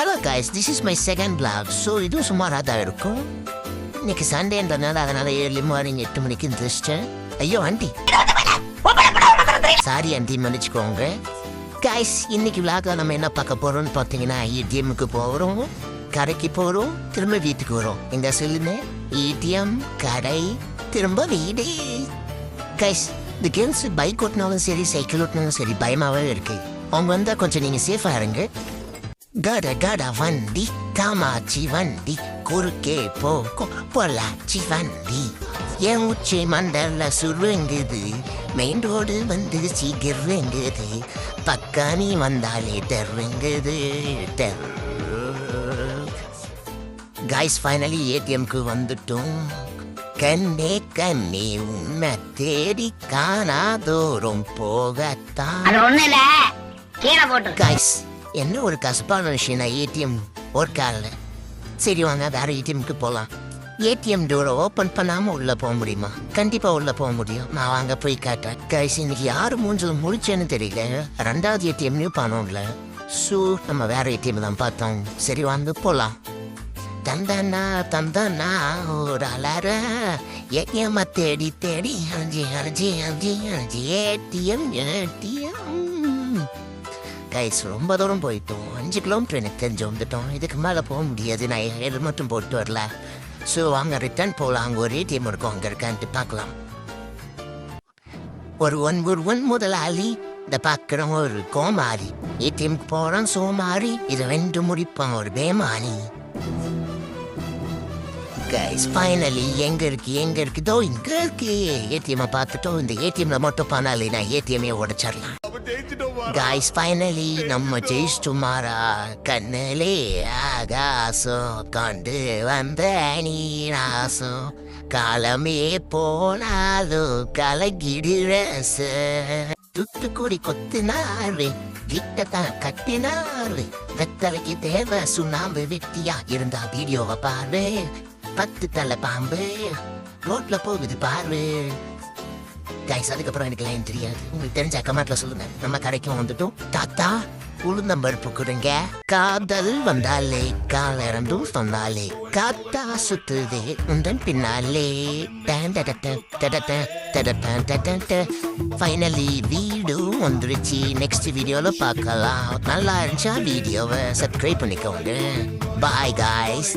Hello guys, this is my second vlog. So இதுவும் சுமாராக தான் இருக்கும். இன்னைக்கு சண்டேன்றதுனால அதனால் ஏர்லி மார்னிங் 8 மணிக்கு எந்திரிச்சிட்டேன். ஐயோ ஆண்டி, சாரி ஆண்டி, மன்னிச்சுக்கோங்க. guys, இன்னைக்கு vlogல நம்ம என்ன பார்க்க போகிறோம்னு பார்த்தீங்கன்னா, ஏடிஎம்முக்கு போகிறோம், கடைக்கு போகிறோம், திரும்ப வீட்டுக்கு வரோம். எங்கே சொல்லுங்க? ஏடிஎம், கடை, திரும்ப வீடு. guys, இந்த கேர்ள்ஸ் பைக் ஓட்டினாலும் சரி, சைக்கிள் ஓட்டினாலும் சரி, பயமாகவே இருக்கு. அவங்க வந்தால் கொஞ்சம் நீங்கள் சேஃபாக இருங்க. கட கட வண்டி, காமாட்சி வண்டி, குறுக்கே பொள்ளாச்சி வண்டி, என் உச்சி மண்டல சுருங்குது, மெயின் ரோடு வந்து சீக்கிரங்குது, பக்கானி வந்தாலே தெருங்குது. கைஸ், ஃபைனலி ஏடிஎம்க்கு வந்துட்டோம். கண்ணே கண்ணே உன்னை தேடி காணாதோறும் போகத்தான். கைஸ், என்ன ஒரு கசப்பான விஷயம், ஏடிஎம் ஒர்க் ஆகல. சரி வாங்க, வேற ஏடிஎம்க்கு போகலாம். ஏடிஎம் டோரை ஓப்பன் பண்ணாமல் உள்ளே போக முடியுமா? கண்டிப்பாக உள்ளே போக முடியும். நான் வாங்க போய் காட்டேன். கைஸ், இன்னைக்கு யார் மூஞ்சில் முடிச்சேன்னு தெரியல. ரெண்டாவது ஏடிஎம்லையும் பணம் இல்லை. ஸோ நம்ம வேற ஏடிஎம் தான் பார்த்தோம். சரி வாங்க போகலாம். தந்தானா தந்தானா ஒரு அலார ஏடிஎம் தேடி தேடி அஞ்சி அஞ்சி அஞ்சி அஞ்சி ஏடிஎம் ஏடிஎம். கைஸ், ரொம்ப தூரம் போயிட்டோம். 5 கிலோமீட்டர் எனக்கு தெரிஞ்சு வந்துட்டோம். இதுக்கு மேலே போக முடியாது. நான் ஹெல்மெட் மட்டும் போட்டு வரல. ஸோ அங்கே ரிட்டர்ன் போகலாம். அங்கே ஒரு ஏடிஎம் இருக்கும், அங்கே இருக்கான்ட்டு பார்க்கலாம். ஒரு ஒன் முதலாளி, இந்த பார்க்குறவங்க ஒரு கோமாளி. ஏடிஎம்க்கு போகிறான் சோமாரி, இதை 2 முடிப்பான் ஒரு பேமானி. கைஸ், ஃபைனலி எங்கே இருக்கு தோ இங்கே இருக்கு. ஏடிஎம்மை பார்த்துட்டோம். இந்த ஏடிஎம்ல மட்டும் பண்ணாலே நான் ஏடிஎம்மே உடைச்சிடலாம். கைஸ், ஃபைனலி நம்ம ஜெயிச்சுமாரா. கண்ணிலே ஆகாசம் கண்டு வந்த நீராசம், காலமே போனாலும் கலகிடுற துத்துக்குடி கொத்தினாரு, வீட்டத்தான் கட்டினாரு, வெத்தலைக்கு தேவை சுண்ணாம்பு, வெட்டியா இருந்தா வீடியோவை பாரு. 10 தலை பாம்பு ரோட்ல போகுது பாரு. கைஸ், அதுக்கப்புறம் எனக்கு லைன் தெரியாது. உங்களுக்கு தெரிஞ்ச கமெண்ட்ல சொல்லுங்க. நம்ம கடைக்கும் வந்துட்டோம். தாத்தா, உளுந்தம்பருப்பு கொடுங்க. காதல் வந்தாலே காலரண்டும் சொன்னாலே, காத்தா சுத்துதே உந்தன் பின்னாலே. ஃபைனலி வீடும் வந்துருச்சு. நெக்ஸ்ட் வீடியோல பார்க்கலாம். நல்லா இருந்துச்சா வீடியோவை சப்ஸ்கிரைப் பண்ணிக்கோங்க. Bye guys.